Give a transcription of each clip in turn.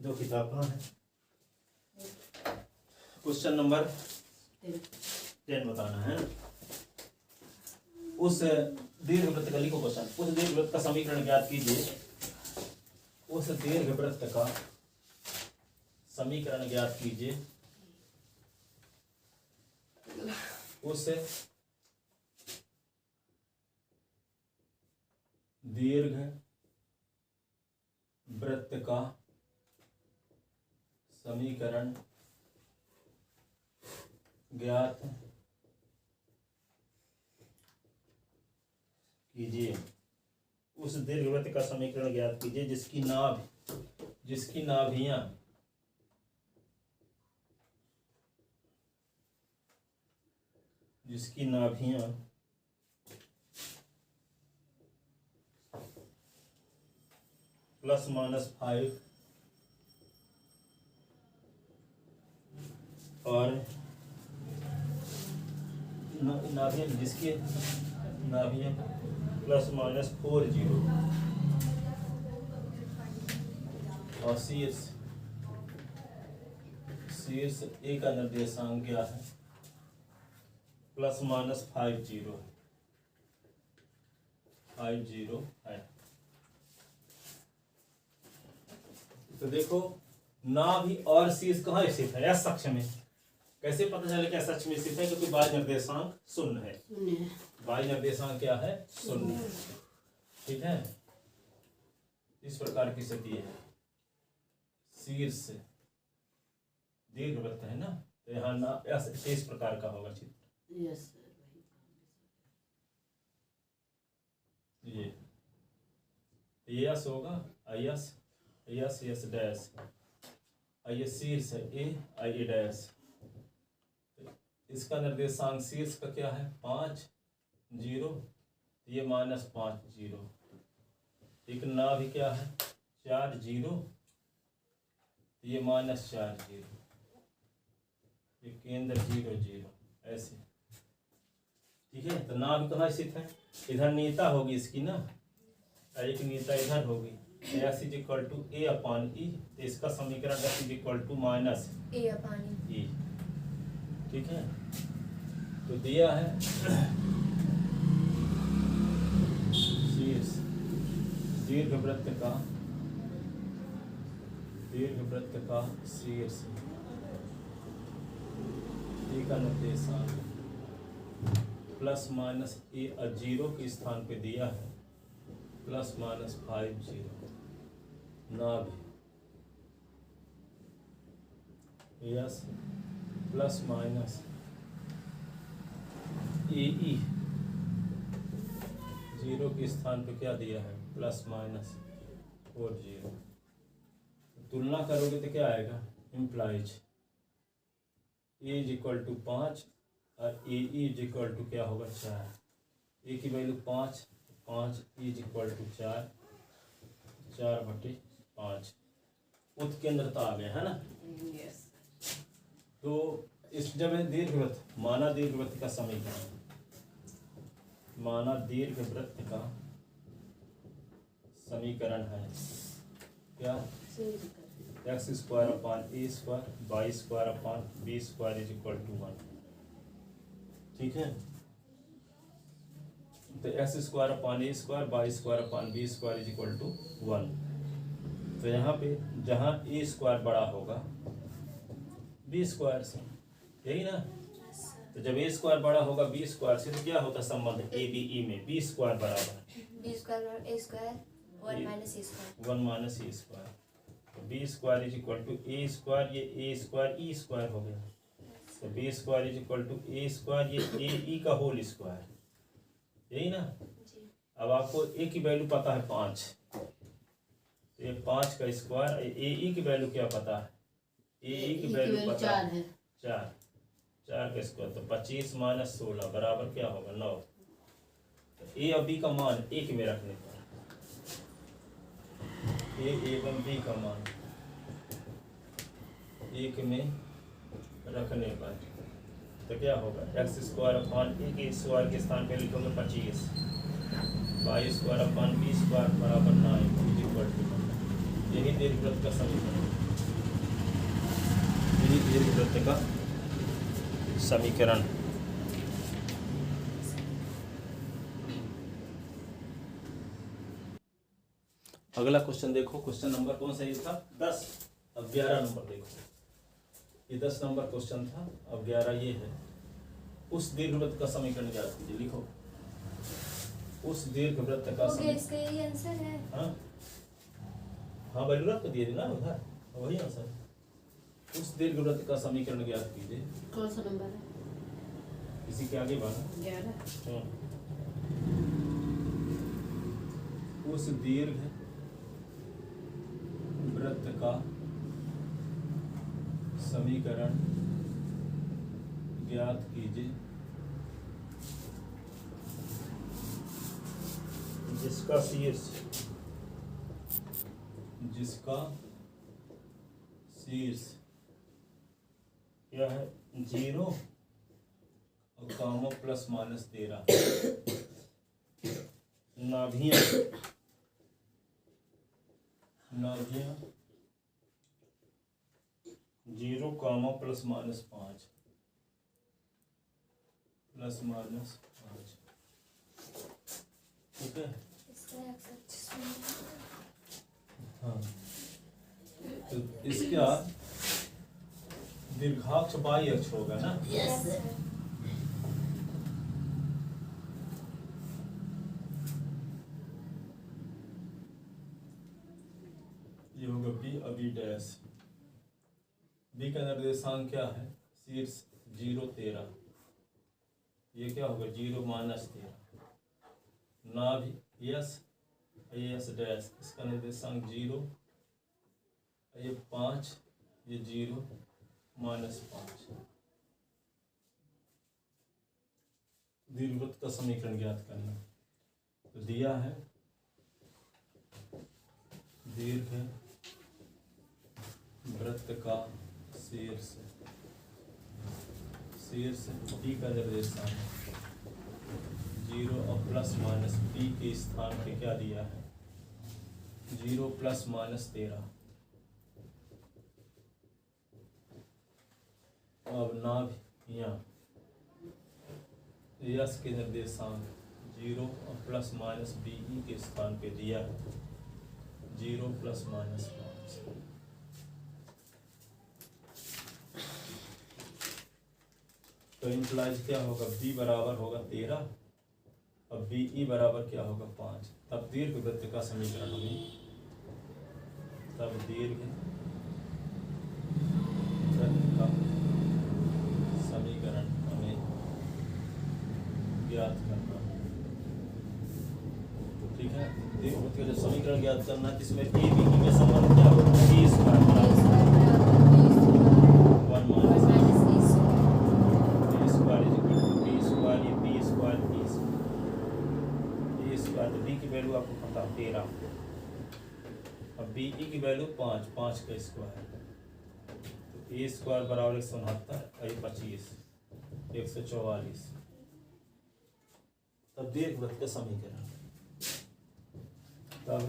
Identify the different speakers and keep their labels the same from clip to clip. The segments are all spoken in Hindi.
Speaker 1: दो किताब कहाँ है? क्वेश्चन नंबर 10 बताना है। उस दीर्घवृत्त का लिखो क्वेश्चन। उस दीर्घवृत्त का समीकरण ज्ञात कीजिए। उस दीर्घवृत्त का समीकरण ज्ञात कीजिए। उस दीर्घवृत्त का समीकरण ज्ञात कीजिए। उस दीर्घवृत्त का समीकरण ज्ञात कीजिए जिसकी नाभियां ±5 और जिसके नाभियां ±40 और शीर्ष ए का निर्देशांक क्या है? ±50 है। तो देखो नाभि और शीर्ष कहाँ स्थित है? एस अक्ष में। कैसे पता चले कि एस अक्ष में स्थित है? क्योंकि बाह्य निर्देशांक 0 है। बाह्य निर्देशांक क्या है? 0 है। ठीक है, इस प्रकार की स्थिति है। शीर्ष दीर्घवृत्त है ना, तो यहाँ ना इस प्रकार का होगा चित्र। ये यस होगा, यस डैश, ये शीर्ष है ए, आई डैश। इसका निर्देशांक शीर्ष का क्या है? 5 0, ये -5 0। एक नाभि क्या है? 4 0, ये -4 0। ये केंद्र 0 0, ऐसे। ठीक है, तो नाभि कहाँ स्थित है? इधर नीता होगी इसकी ना, एक नीता इधर होगी। S = A/E, तो इसका समीकरण S = -A/E। ठीक है, तो दिया है शीर्ष दीर्घवृत्त का शीर्ष ए का निर्देशांक ±A 0 के स्थान पे दिया है ±50। नाभि यस ±AE 0 के स्थान पे क्या दिया है? ±40। तुलना करोगे तो क्या आएगा? इम्प्लाइज A = 5 और AE = क्या होगा? 4। A की वैल्यू 5, E = 4/5। उत्केंद्रता आ गया है ना।
Speaker 2: यस।
Speaker 1: तो इस जब दीर्घवृत्त माना दीर्घवृत्त का समीकरण, माना दीर्घवृत्त का समीकरण है क्या? x² / a² y² / b² = 1। ठीक है, तो x² / a² y² / b² = 1। तो यहाँ पे जहाँ a² बड़ा होगा b² से, यही ना। तो जब a² बड़ा होगा b² से, तो क्या होता है संबंध ABE में? b² बराबर
Speaker 2: 1 - a², 1 - a²।
Speaker 1: 1 - a²। तो b² = a², ये a², E² हो गया। तो b² = a², ये AE का होल स्क्वायर, यही ना। अब आपको a की वैल्यू पता है 5, ये 5 का स्क्वायर। AE की वैल्यू क्या पता है? AE की वैल्यू पता है 4 का स्क्वायर। तो 25 - 16 बराबर क्या होगा? 9। तो A और B का मान 1 में रखने पर, A एवं B का मान 1 में रखने पर तो क्या होगा? x² / a के स्क्वायर के स्थान पे लिखोगे 25, y² / b² = 9 = यही दीर्घवृत्त का समीकरण। यही दीर्घवृत्त का समीकरण। अगला क्वेश्चन देखो, क्वेश्चन नंबर कौन सा ये था? 10। अब 11 नंबर देखो, ये 10 नंबर क्वेश्चन था, अब 11 ये है। उस दीर्घवृत्त का समीकरण ज्ञात कीजिए। लिखो, उस दीर्घवृत्त का
Speaker 2: हो गया, इसका यही आंसर है।
Speaker 1: हाँ हाँ, बलूरत तो दिए ना उधर, वही आंसर। उस दीर्घवृत्त का समीकरण ज्ञात कीजिए।
Speaker 2: कौन सा नंबर है?
Speaker 1: इसी के आगे बढ़ा।
Speaker 2: 11।
Speaker 1: हाँ। उस दीर्घ वृत्त का समीकरण ज्ञात कीजिए जिसका शीर्ष क्या है? 0 और कामों प्लस माइनस 13। नाभियां 0 कामों प्लस माइनस 5 प्लस माइनस 5। ठीक है।
Speaker 2: इसका एक्सेप्ट
Speaker 1: हाँ, तो इसका दीर्घाक्ष बाई अक्ष होगा ना?
Speaker 2: Yes sir.
Speaker 1: ये होगा बी। अभी डैश बी का निर्देशांक क्या है? शीर्ष 0 13। ये क्या होगा? 0 माइनस 13। नाभि यस डैश, इसका निर्देशांक 0, ये 5, ये 0 माइनस 5। दीर्घवृत्त का समीकरण ज्ञात करना। तो दिया है दीर्घ वृत्त का शीर्ष पी का निर्देशांक 0 और प्लस माइनस पी के स्थान पे क्या दिया है? 0 प्लस माइनस 13। अब नाभियां यस के निर्देशांक 0 और प्लस माइनस बी के स्थान पे दिया है 0 प्लस माइनस 5। तो इम्प्लाइज क्या होगा? बी बराबर होगा 13 और बी बराबर क्या होगा? 5। तब दीर्घ वृत्त का समीकरण हमें समीकरण हमें ज्ञात करना है। ठीक है, दीर्घ वृत्त का जो समीकरण ज्ञात करना है, जिसमें ए बी के संबंध क्या होगा? बी स्क्वायर बराबर 1 minus A square is equal to B square. ये बी स्क्वायर ए स्क्वायर। तो बी की वैल्यू आपको पता 13 और बी की वैल्यू 5 का स्क्वायर। तो ए स्क्वायर बराबर 169 और 25 144। तब दीर्घ वृत्त का समीकरण, तब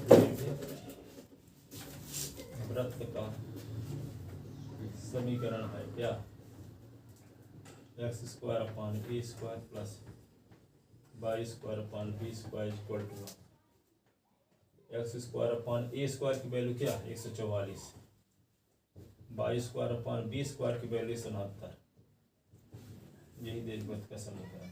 Speaker 1: दीर्घ वृत्त का समीकरण है क्या? X square upon a square plus y square upon b square equal to x square upon a square की वैल्यू क्या? 144। Y square upon b square की वैल्यू 169। यही दीर्घ वृत्त का समीकरण।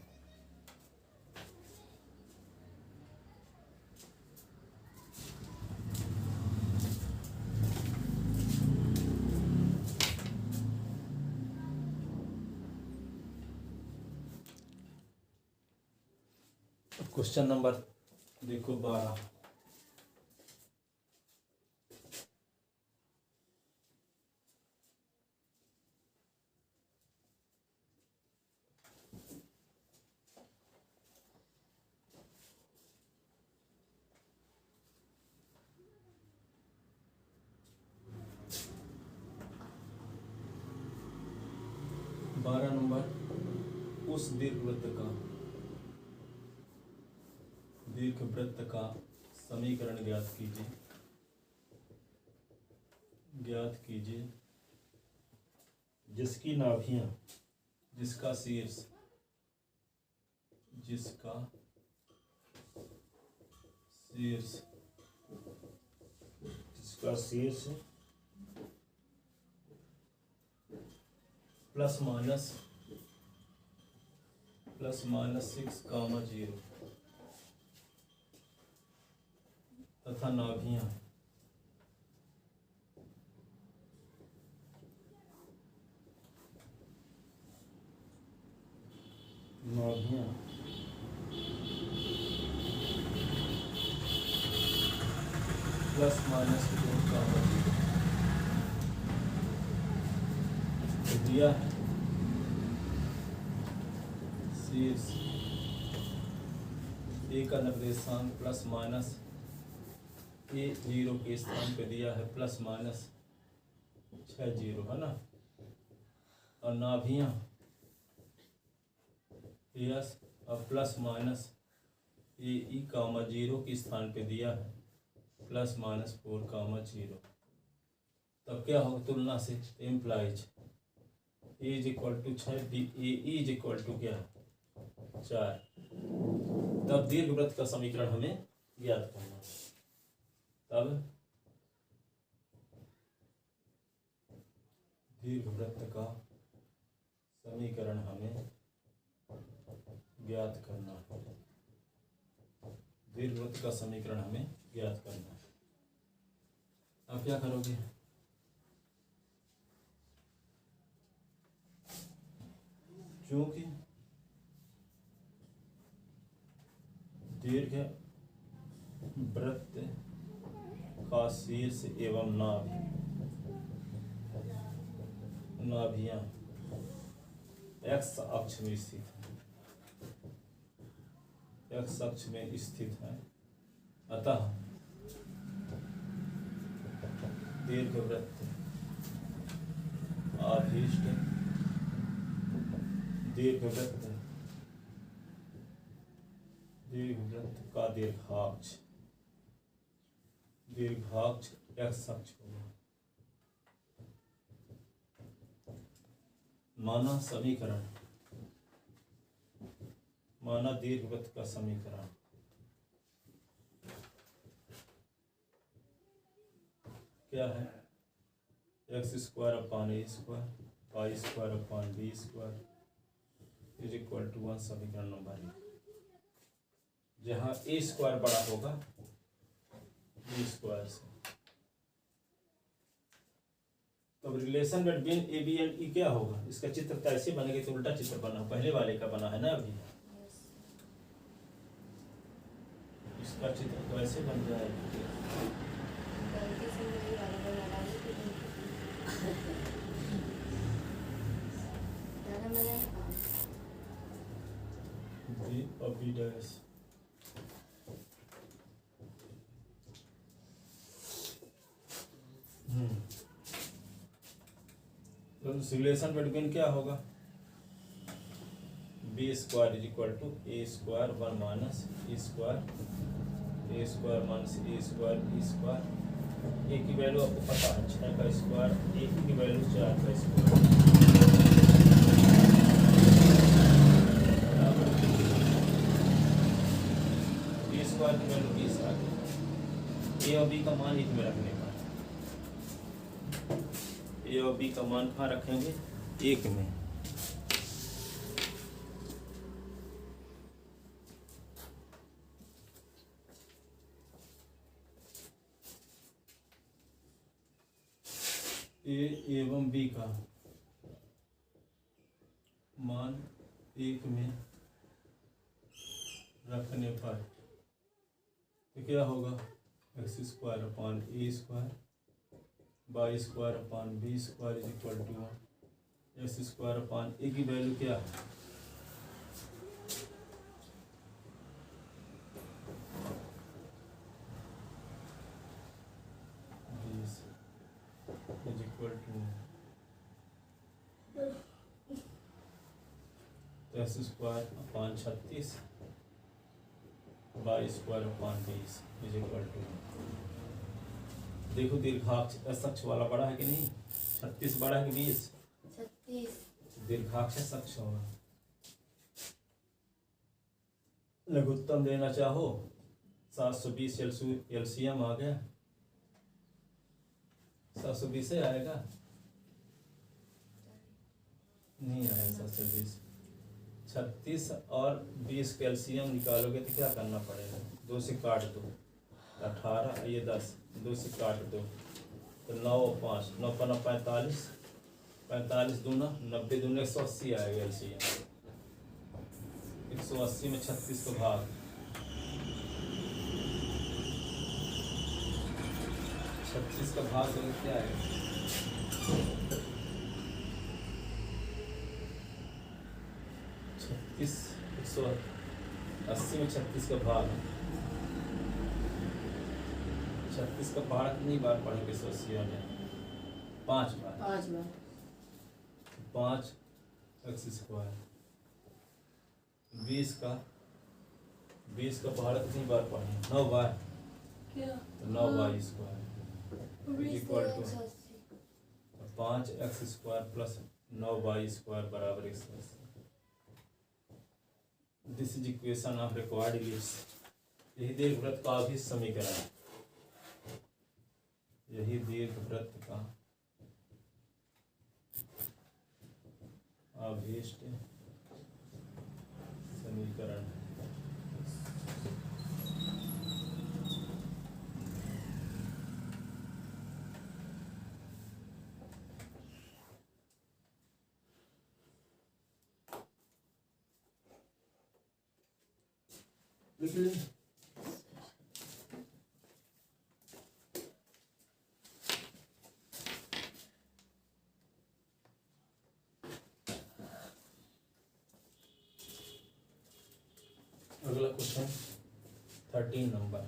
Speaker 1: क्वेश्चन नंबर देखो 12। नंबर, उस दीर्घ वृत्त का समीकरण ज्ञात कीजिए जिसकी नाभियां, जिसका शीर्ष, जिसका शीर्ष, जिसका शीर्ष प्लस माइनस 6,0 तथा नाभियां प्लस माइनस 2,0 दिया है। शीर्ष ए का निर्देशांक प्लस माइनस A0 के स्थान पे दिया है प्लस माइनस 60 है ना। और नाभियां यस अब प्लस माइनस AE, 0 के स्थान पे दिया है प्लस माइनस 4,0। तब क्या होगा तुलना से implies A is equal to 6 AE is equal to क्या 4। तब दीर्घवृत्त का समीकरण हमें ज्ञात करना है। तब दीर्घवृत्त का समीकरण हमें ज्ञात करना है। दीर्घवृत्त का समीकरण हमें ज्ञात करना है। अब क्या करोगे? चूंकि दीर्घ वृत्त का शीर्ष एवं नाभियां एक्स अक्ष में स्थित है, एक्स अक्ष में स्थित है, अतः दीर्घवृत्त आभीष्ट दीर्घवृत्त का दीर्घाक्ष एक्स अक्ष होगा। माना दीर्घवृत्त का समीकरण क्या है? x² / a² y² / b² is equal to 1 समीकरण नंबर 1, जहाँ a² बड़ा होगा b² से। तो relation between a b and e क्या होगा? इसका चित्र कैसे बनेगा? तो उल्टा चित्र बना, पहले वाले का बना है ना अभी। इसका चित्र कैसे बन जाएगा? B डैश तो रिलेशन बिटवीन क्या होगा? b² is equal to a² 1 minus a² minus a², a की वैल्यू आपको पता है 6 का स्क्वायर, ए की वैल्यू 4 का स्क्वायर b² की वैल्यू 20 आ गई। ए और बी का मान एक में रखने का, ए और बी का मान कहाँ रखेंगे? एक में। ए एवं बी का मान एक में रखने पर तो क्या होगा? x² / a² y² / b² is equal to x² / a की वैल्यू क्या है? Is equal to x² / 36 y² / 20 is equal to. देखो दीर्घाक्ष एस अक्ष वाला बड़ा है कि नहीं? 36 बड़ा है कि 20?
Speaker 2: 30
Speaker 1: दीर्घाक्षर अक्ष होगा। लघुत्तम देना चाहो 720 एलसीएम आ गया, 720 से आएगा, नहीं आएगा 720। 36 और 20 कैल्शियम निकालोगे तो क्या करना पड़ेगा, 2 से काट दो, 18 ये 10, 2 से काट दो तो 9 5 9 5 45, 45 दूना 90 दूना 180 आएगा एलसीएम। 180 में 36 को भाग, 36 का भाग तो क्या आएगा, 36 180 में 36 का भाग, 36 का भाग कितनी बार पढ़ेंगे 180 में, 5 बार, 5 एक्स स्क्वायर। 20 का भाग कितनी बार पढ़ेंगे, 9 बार, तो 9 y square equal to 5 x square plus 9 y square बराबर 180। This is equation of required ellipse. यही दीर्घवृत्त का अभिष्ट समीकरण, यही दीर्घवृत्त का अभिष्ट समीकरण। अगला क्वेश्चन 13 नंबर।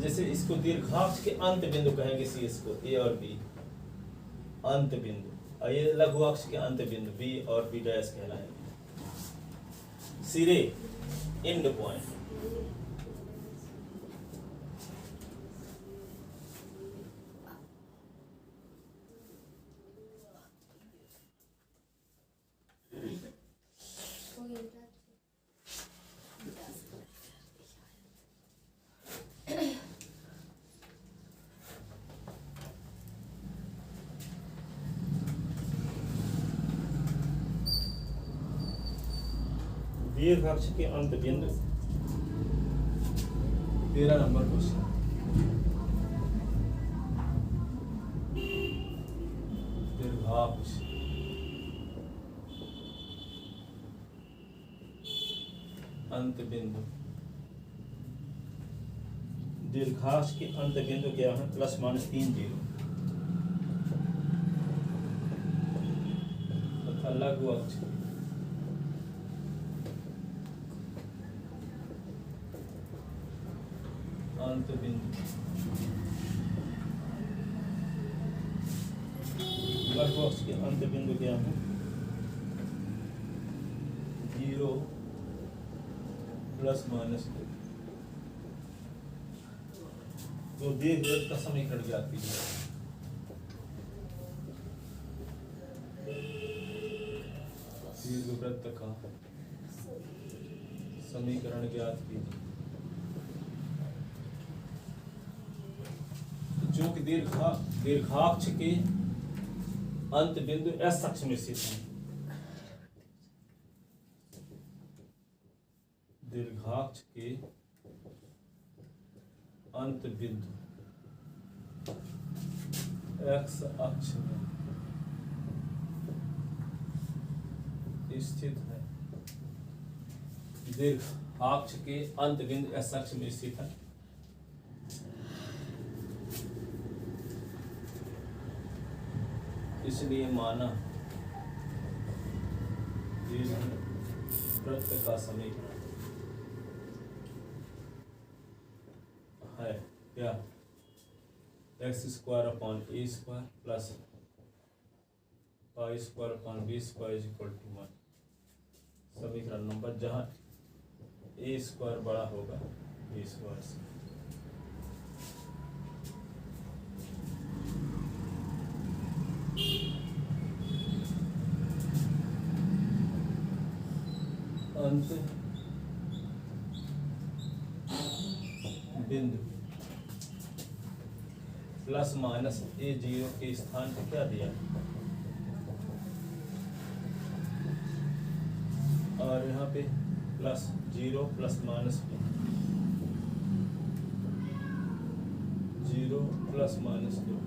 Speaker 1: जैसे इसको दीर्घाक्ष के अंत बिंदु कहेंगे, सी इसको ए और बी अंत बिंदु, और ये लघु अक्ष के अंत बिंदु बी और बी डैश कहलाएंगे। सिरे एंड पॉइंट, दीर्घाक्ष के अंत बिंदु। 13 नंबर क्वेश्चन। दीर्घाक्ष अंत बिंदु, दीर्घाक्ष के अंत बिंदु क्या है, प्लस माइनस 3 0 तथा लघु अक्ष अंत बिंदु, लघु अक्ष के अंत बिंदु क्या है, 0 प्लस माइनस 2। तो दीर्घवृत्त का समीकरण ज्ञात कीजिए। दीर्घवृत्त का समीकरण ज्ञात कीजिए। जो कि दीर्घाक्ष के अंत बिंदु एस अक्ष में स्थित है। दीर्घाक्ष के अंत बिंदु एक्स अक्ष में स्थित है। दीर्घाक्ष के अंत बिंदु एस अक्ष में स्थित है। इसलिए माना दीर्घवृत्त का समीकरण है क्या, x square upon a square plus y square upon b square is equal to 1। समीकरण नंबर, जहाँ ए स्क्वायर बड़ा होगा ए स्क्वायर से। अंत बिंदु प्लस माइनस ए जीरो के स्थान पे क्या दिया है, और यहाँ पे plus zero plus minus zero plus minus दो,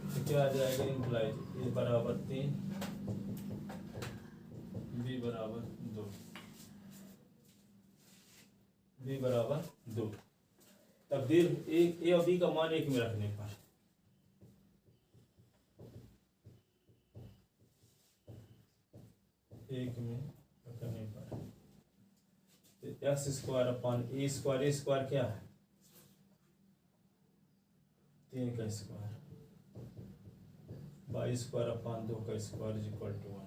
Speaker 1: तो क्या आ जाएगा इम्प्लाइज ए बराबर 3 बी बराबर 2, बी बराबर 2। तब दीर्घ ए और बी का मान एक में रखने पर एक में रखने पर x square upon a square क्या है 3 का स्क्वायर, बाई स्क्वायर अपान 2 का स्क्वायर इज इक्वल टू 1।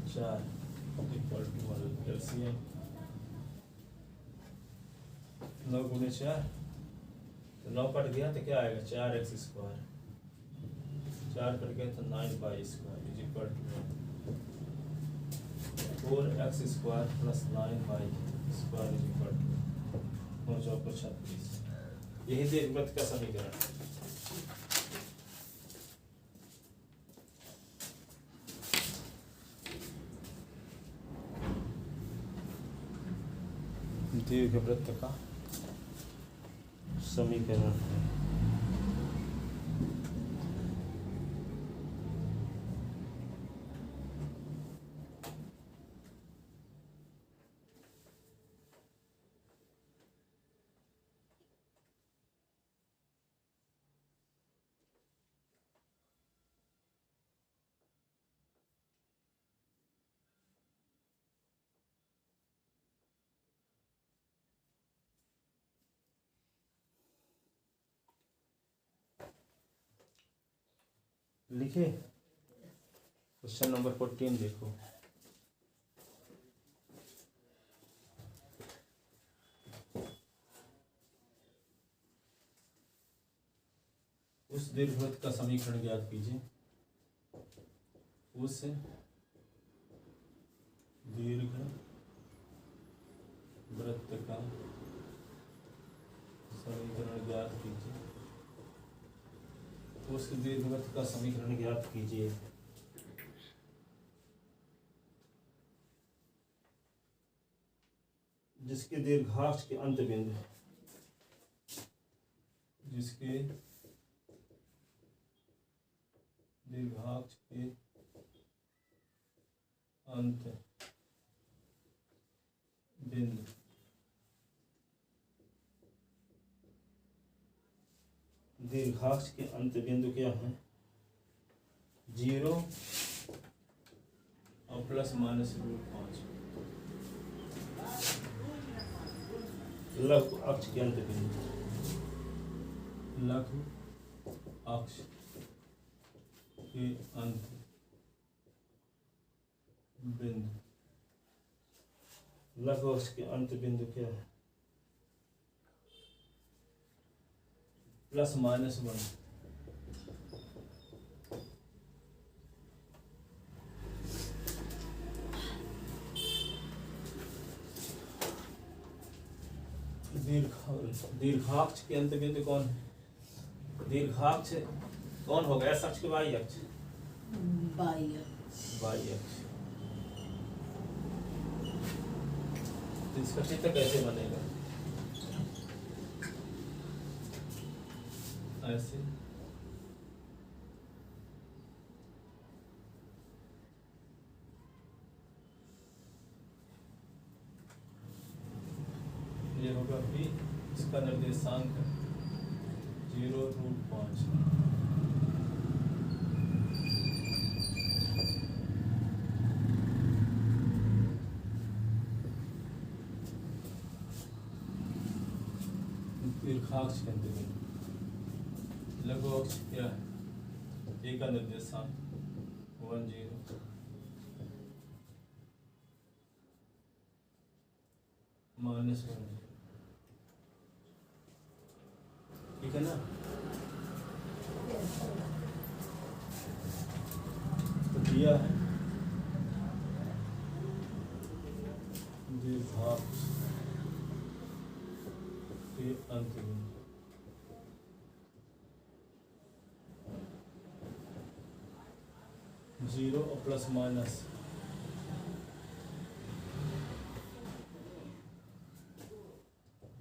Speaker 1: चार इक्वल टू 1 एलसीएम 9 गुणे 4, तो 9 कट गया तो क्या आएगा 4x स्क्वायर, 4 कट गया तो 9 square is equal to 4x square plus 9 square is equal to 9 × 36। यही दीर्घवृत्त का समीकरण है। दीर्घवृत्त का समीकरण है। लिखे क्वेश्चन नंबर 14 देखो। उस दीर्घवृत्त का समीकरण ज्ञात कीजिए। उस दीर्घ वृत्त का समीकरण ज्ञात कीजिए। उस दीर्घवृत्त का समीकरण ज्ञात कीजिए जिसके दीर्घाक्ष के अंत बिंदु, जिसके दीर्घाक्ष के अंत बिंदु दीर्घाक्ष के अंत बिंदु क्या है 0 और प्लस माइनस √5। लघु अक्ष के अंत बिंदु, लघु अक्ष के अंत बिंदु, लघु अक्ष के अंत बिंदु क्या है प्लस माइनस 1। दीर्घाक्ष के अंत बिंदु कौन है? दीर्घाक्ष कौन होगा? एस अक्ष के वाई अक्ष? वाई अक्ष। तो इसका चित्र कैसे बनेगा? ऐसे ये होगा भी, इसका निर्देशांक 0√5। दीर्घाक्ष के अंत बिंदु, लघु अक्ष क्या है ए का निर्देशांक 1 0 -1 0, ठीक है ना। तो दिया है द्विघात के अंत में 0 और प्लस माइनस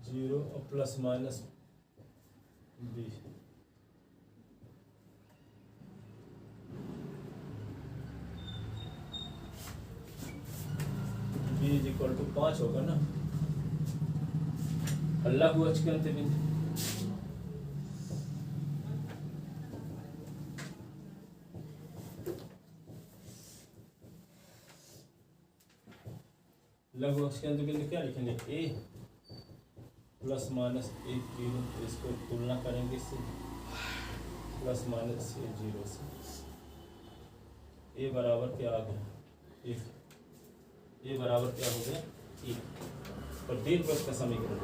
Speaker 1: 0 और plus minus b is equal to 5 होगा ना। अल्लाह को के अंत बिंदु लघु अक्ष के अंत बिंदु क्या लिखेंगे ए प्लस माइनस 1 0, इसको तुलना करेंगे इससे प्लस माइनस 0 से ए बराबर क्या आ गया 1, ए बराबर क्या हो गया 1। और दीर्घवृत्त का समीकरण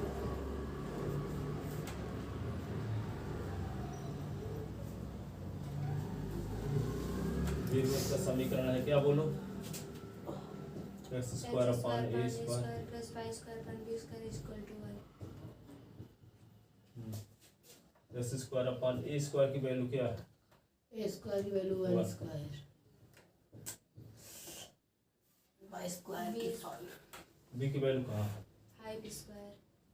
Speaker 1: दीर्घवृत्त का समीकरण है क्या बोलो x square upon a square
Speaker 2: plus y square upon b square is equal to 1।
Speaker 1: x square upon a square की वैल्यू क्या है
Speaker 3: ए स्क्वायर की वैल्यू 1 स्क्वायर y स्क्वायर की 5
Speaker 1: b की वैल्यू कहाँ है
Speaker 2: 5 स्क्वायर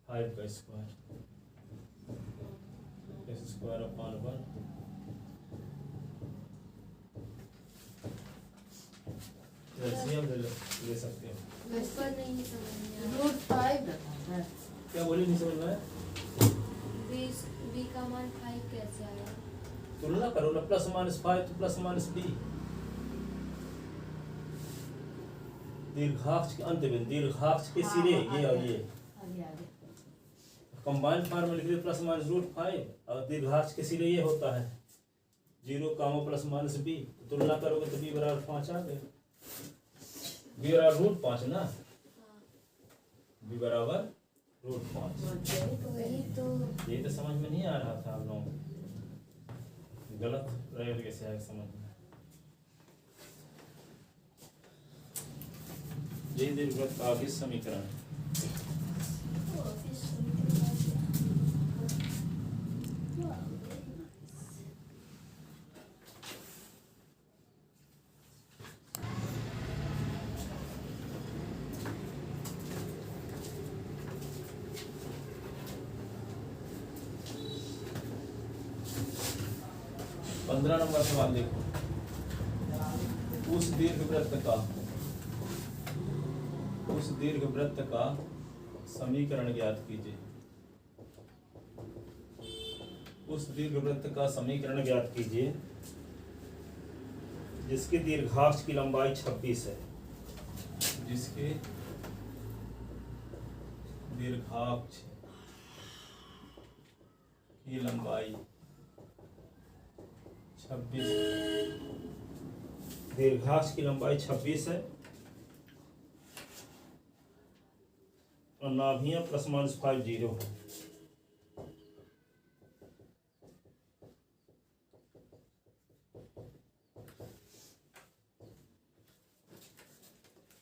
Speaker 1: 5 का स्क्वायर x स्क्वायर अपॉन 1 ऐसे हम ले सकते हो।
Speaker 2: बस पर नहीं समझ में आ
Speaker 3: रूट 5 रखा है।
Speaker 1: क्या बोली नहीं समझ में आया
Speaker 2: b का मान 5 कैसे आया।
Speaker 1: तुलना करो ना प्लस माइनस 5 तो प्लस माइनस b दीर्घाक्ष के अंत में दीर्घाक्ष के सिरे ये और ये
Speaker 3: आगे आगे
Speaker 1: कंबाइंड फॉर्म में लिख दे प्लस माइनस रूट 5 और दीर्घाक्ष के सिरे ये होता है 0 कामा प्लस माइनस b। तुलना करोगे तो b बराबर 5 आ गए b बराबर रूट 5 ना b बराबर रूट 5।
Speaker 2: वही तो
Speaker 1: ये तो समझ में नहीं आ रहा था आप लोगों को गलत रहेगा कैसे आएगा समझ में। ये दीर्घवृत्त का आगे समीकरण है। पंद्रह नंबर सवाल देखो उस दीर्घवृत्त का समीकरण ज्ञात कीजिए। उस दीर्घवृत्त का समीकरण ज्ञात कीजिए जिसके दीर्घाक्ष की लंबाई 26 है। जिसके दीर्घाक्ष की लंबाई 26 दीर्घाक्ष की लंबाई 26 है और नाभियां प्लस माइनस 5 0 है।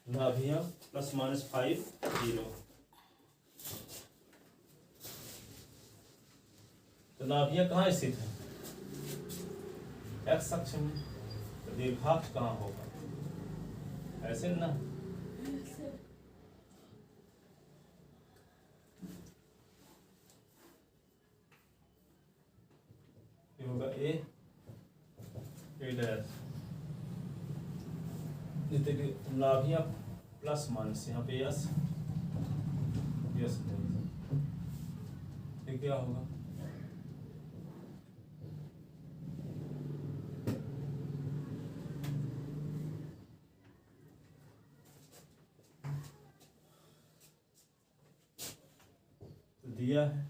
Speaker 1: नाभियां प्लस माइनस 5 0। तो नाभियां कहाँ स्थित है एक्स अक्ष में। तो दीर्घाक्ष कहाँ होगा ऐसे ना ये होगा ए डैश। नाभियां प्लस माइनस यहाँ पे यस यस ये क्या होगा तो दिया है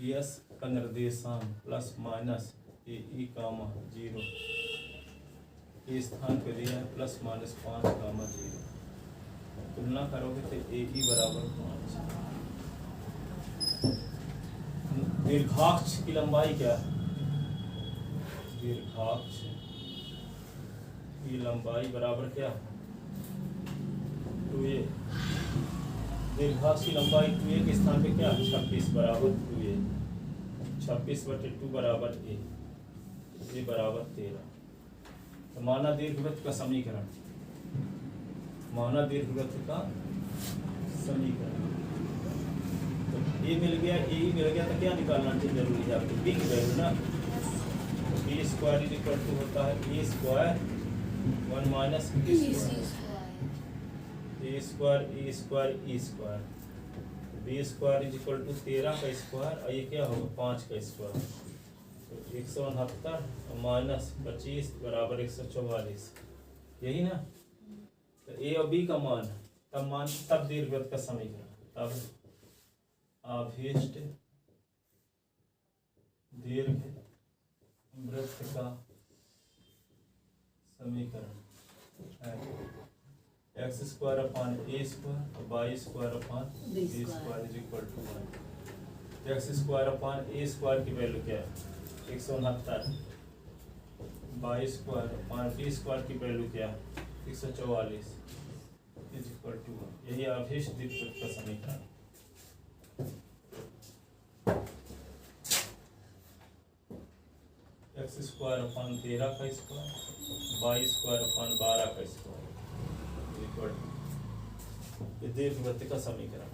Speaker 1: यस का निर्देशांक प्लस माइनस ए ई कामा 0 ए स्थान पे दिया है प्लस माइनस 5 कामा 0। तुलना करोगे तो ए ई बराबर 5। दीर्घाक्ष की लंबाई क्या है? दीर्घाक्ष की लंबाई बराबर क्या है? 2a। दीर्घाक्ष की लंबाई 2a के स्थान पे क्या है? 26 बराबर 2a। 26/2 बराबर a बराबर 13। तो माना दीर्घवृत्त का समीकरण, माना दीर्घवृत्त का समीकरण। तो ए मिल गया, ए मिल गया तो क्या निकालना जरूरी है आपको? बी की वैल्यू ना। तो b square is equal to होता है a square 1 minus
Speaker 2: c
Speaker 1: a
Speaker 2: square
Speaker 1: square A square e square. B square is equal to 13 का स्क्वायर और ये क्या होगा 5 का स्क्वायर। तो 169 माइनस 25 बराबर 144। यही ना। तो ए और बी का मान तब दीर्घवृत्त का समीकरण, तब आभीष्ट दीर्घवृत्त का समीकरण है x square upon a square और y square upon b square is equal to 1। X square upon a square की वैल्यू क्या है? 169। Y square upon b square की वैल्यू क्या है? 144 इज इक्वल टू 1। यही आभीष्ट दीर्घवृत्त का समीकरण। एक्स स्क्वायर अपान 13 का स्क्वायर, वाई स्क्वायर अपान 12 का स्क्वायर इज इक्वल टू दीर्घवृत्त का समीकरण।